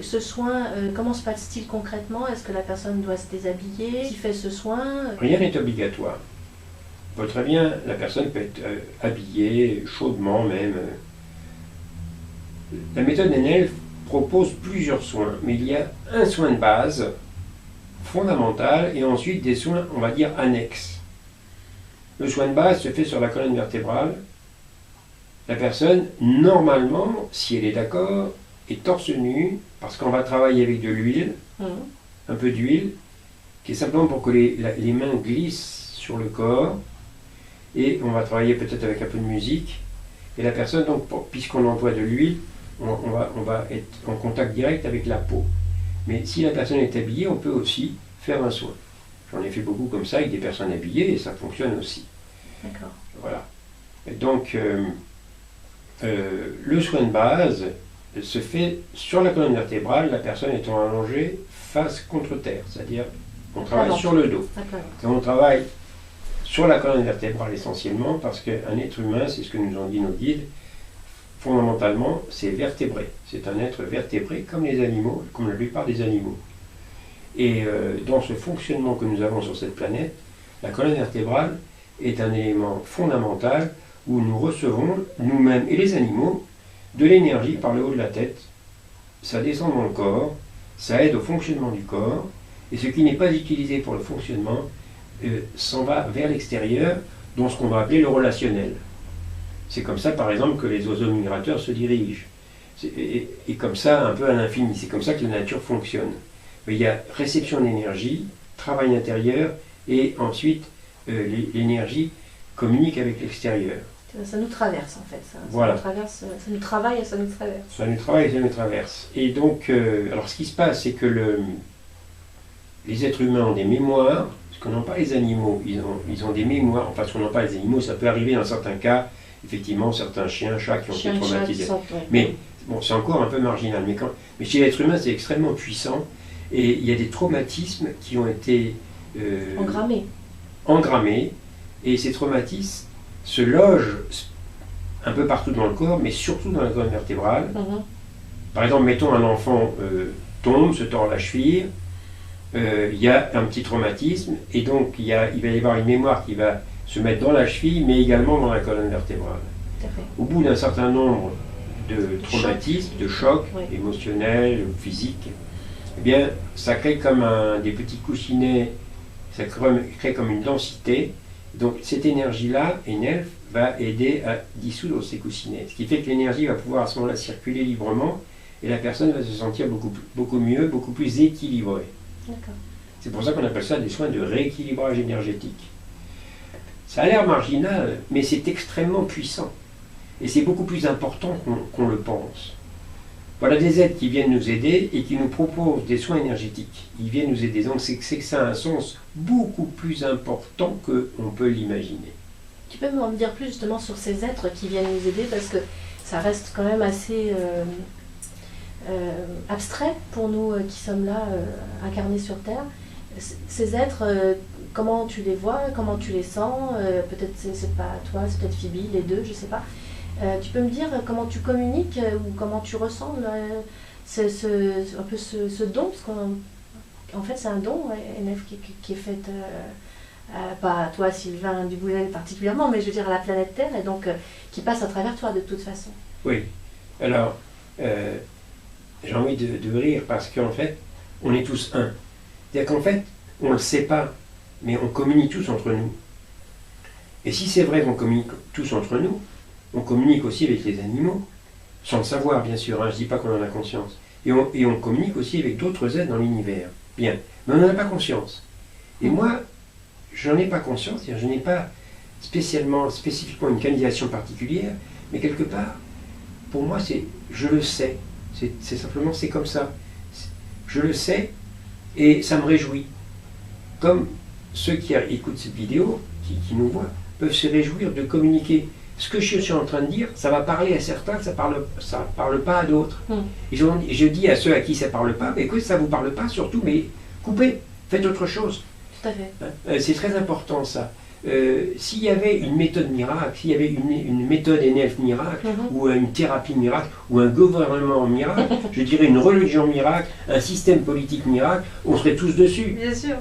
Ce soin, comment se passe-t-il concrètement? Est-ce que la personne doit se déshabiller? Qui fait ce soin? Rien n'est obligatoire. Très bien, la personne peut être habillée, chaudement même. La méthode NL propose plusieurs soins, mais il y a un soin de base, fondamental, et ensuite des soins, on va dire, annexes. Le soin de base se fait sur la colonne vertébrale. La personne, normalement, si elle est d'accord, est torse nu, parce qu'on va travailler avec de l'huile, un peu d'huile, qui est simplement pour que les mains glissent sur le corps, et on va travailler peut-être avec un peu de musique. Et la personne, donc, puisqu'on emploie de l'huile, on va être en contact direct avec la peau. Mais si la personne est habillée, on peut aussi faire un soin. J'en ai fait beaucoup comme ça avec des personnes habillées et ça fonctionne aussi. D'accord. Voilà. Et donc, le soin de base se fait sur la colonne vertébrale, la personne étant allongée face contre terre, c'est-à-dire on travaille sur le dos. Et on travaille sur la colonne vertébrale essentiellement parce qu'un être humain, c'est ce que nous ont dit nos guides, fondamentalement, c'est vertébré. C'est un être vertébré comme les animaux, comme la plupart des animaux. Et dans ce fonctionnement que nous avons sur cette planète, la colonne vertébrale est un élément fondamental où nous recevons, nous-mêmes et les animaux, de l'énergie par le haut de la tête. Ça descend dans le corps, ça aide au fonctionnement du corps, et ce qui n'est pas utilisé pour le fonctionnement s'en va vers l'extérieur, dans ce qu'on va appeler le relationnel. C'est comme ça, par exemple, que les oiseaux migrateurs se dirigent. Et comme ça, un peu à l'infini. C'est comme ça que la nature fonctionne. Mais il y a réception d'énergie, travail intérieur, et ensuite, l'énergie communique avec l'extérieur. Ça nous traverse, en fait. Voilà. Ça nous travaille et ça nous traverse. Ça nous travaille et ça nous traverse. Et donc, alors ce qui se passe, c'est que les êtres humains ont des mémoires, ce qu'on n'ont pas les animaux. Ils ont des mémoires. Enfin, ce qu'on n'ont pas les animaux, ça peut arriver dans certains cas. Effectivement, certains chiens, chats qui ont été traumatisés. Mais bon, c'est encore un peu marginal. Mais chez l'être humain, c'est extrêmement puissant. Et il y a des traumatismes qui ont été engrammés. Et ces traumatismes se logent un peu partout dans le corps, mais surtout dans la colonne vertébrale. Par exemple, mettons un enfant tombe, se tord la cheville. Il y a un petit traumatisme. Et donc, il va y avoir une mémoire qui va se mettre dans la cheville, mais également dans la colonne vertébrale. Au bout d'un certain nombre de traumatismes, de chocs émotionnels ou physiques, eh bien, ça crée comme des petits coussinets, ça crée comme une densité. Donc cette énergie-là, NL, va aider à dissoudre ces coussinets. Ce qui fait que l'énergie va pouvoir à ce moment-là circuler librement et la personne va se sentir beaucoup mieux, beaucoup plus équilibrée. C'est pour ça qu'on appelle ça des soins de rééquilibrage énergétique. Ça a l'air marginal, mais c'est extrêmement puissant. Et c'est beaucoup plus important qu'on le pense. Voilà des êtres qui viennent nous aider et qui nous proposent des soins énergétiques. Ils viennent nous aider. Donc c'est que ça a un sens beaucoup plus important qu'on peut l'imaginer. Tu peux m'en dire plus justement sur ces êtres qui viennent nous aider, parce que ça reste quand même assez abstrait pour nous qui sommes là, incarnés sur Terre. Ces êtres, comment tu les vois, comment tu les sens, peut-être c'est pas toi, c'est peut-être Phoebe, les deux, je sais pas. Tu peux me dire comment tu communiques ou comment tu ressens un peu ce don, parce qu'en fait c'est un don, NF, qui est fait, pas à toi Sylvain Dubouzel particulièrement, mais je veux dire à la planète Terre, et donc qui passe à travers toi de toute façon. Oui, alors j'ai envie de rire parce qu'en fait on est tous un. C'est-à-dire qu'en fait, on ne le sait pas, mais on communique tous entre nous. Et si c'est vrai qu'on communique tous entre nous, on communique aussi avec les animaux, sans le savoir bien sûr, hein, je ne dis pas qu'on en a conscience. Et on communique aussi avec d'autres êtres dans l'univers. Bien, mais on n'en a pas conscience. Et moi, je n'en ai pas conscience, c'est-à-dire je n'ai pas spécifiquement une canalisation particulière, mais quelque part, pour moi, je le sais. C'est simplement, c'est comme ça. Je le sais. Et ça me réjouit. Comme ceux qui écoutent cette vidéo, qui nous voient, peuvent se réjouir de communiquer. Ce que je suis en train de dire, ça va parler à certains, ça parle pas à d'autres. Et je dis à ceux à qui ça parle pas, mais écoute, ça vous parle pas surtout, mais coupez, faites autre chose. Tout à fait. C'est très important ça. s'il y avait une méthode miracle, s'il y avait une méthode NF miracle, ou une thérapie miracle, ou un gouvernement miracle, je dirais une religion miracle, un système politique miracle, on serait tous dessus. Bien sûr.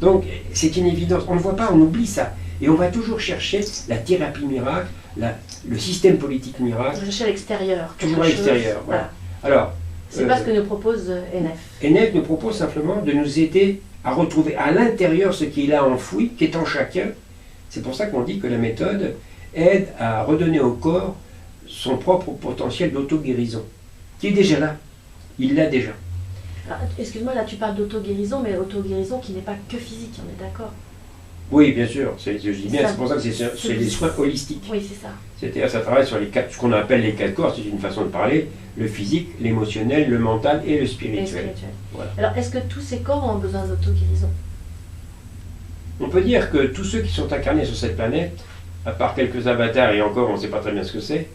Donc c'est une évidence, on ne voit pas, on oublie ça. Et on va toujours chercher la thérapie miracle, le système politique miracle. Chercher à l'extérieur. Toujours à l'extérieur, voilà. Alors, c'est pas ce que nous propose NF. NF nous propose simplement de nous aider à retrouver à l'intérieur ce qui est là enfoui, qui est en chacun. C'est pour ça qu'on dit que la méthode aide à redonner au corps son propre potentiel d'auto-guérison, qui est déjà là. Il l'a déjà. Excuse-moi, là tu parles d'auto-guérison, mais auto-guérison qui n'est pas que physique, on est d'accord? Oui, bien sûr, je dis bien, c'est pour ça que c'est des soins holistiques. Oui, c'est ça. C'est-à-dire ça travaille sur ce qu'on appelle les 4 corps, c'est une façon de parler, le physique, l'émotionnel, le mental et le spirituel. Voilà. Alors, est-ce que tous ces corps ont besoin d'auto-guérison? On peut dire que tous ceux qui sont incarnés sur cette planète, à part quelques avatars, et encore on ne sait pas très bien ce que c'est,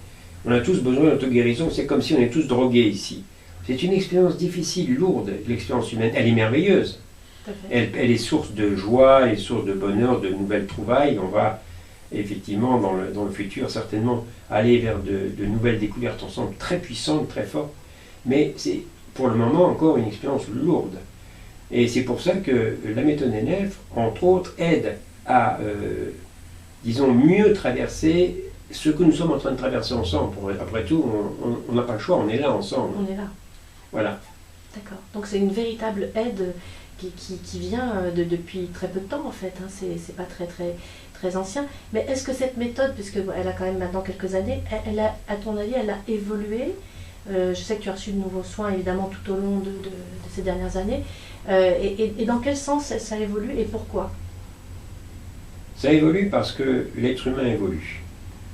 on a tous besoin d'auto-guérison, c'est comme si on est tous drogués ici. C'est une expérience difficile, lourde, l'expérience humaine, elle est merveilleuse. Elle est source de joie, elle est source de bonheur, de nouvelles trouvailles. On va effectivement dans le futur certainement aller vers de nouvelles découvertes ensemble très puissantes, très fortes. Mais c'est pour le moment encore une expérience lourde. Et c'est pour ça que la méthode NF, entre autres, aide à, disons, mieux traverser ce que nous sommes en train de traverser ensemble. Après tout, on n'a pas le choix, on est là ensemble. On est là. Voilà. D'accord. Donc c'est une véritable aide qui vient depuis très peu de temps en fait. Hein. C'est pas très ancien. Mais est-ce que cette méthode, puisqu'elle a quand même maintenant quelques années, à ton avis, elle a évolué? Je sais que tu as reçu de nouveaux soins évidemment tout au long de ces dernières années. Et dans quel sens ça évolue et pourquoi? Ça évolue parce que l'être humain évolue.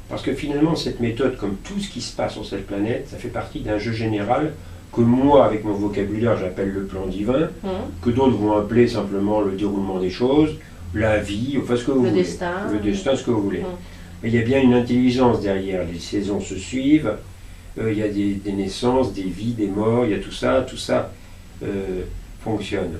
Parce que finalement, cette méthode, comme tout ce qui se passe sur cette planète, ça fait partie d'un jeu général que moi, avec mon vocabulaire, j'appelle le plan divin, que d'autres vont appeler simplement le déroulement des choses, la vie, enfin ce que vous voulez. Le destin, ce que vous voulez. Mais il y a bien une intelligence derrière, les saisons se suivent, il y a des naissances, des vies, des morts, il y a tout ça fonctionne.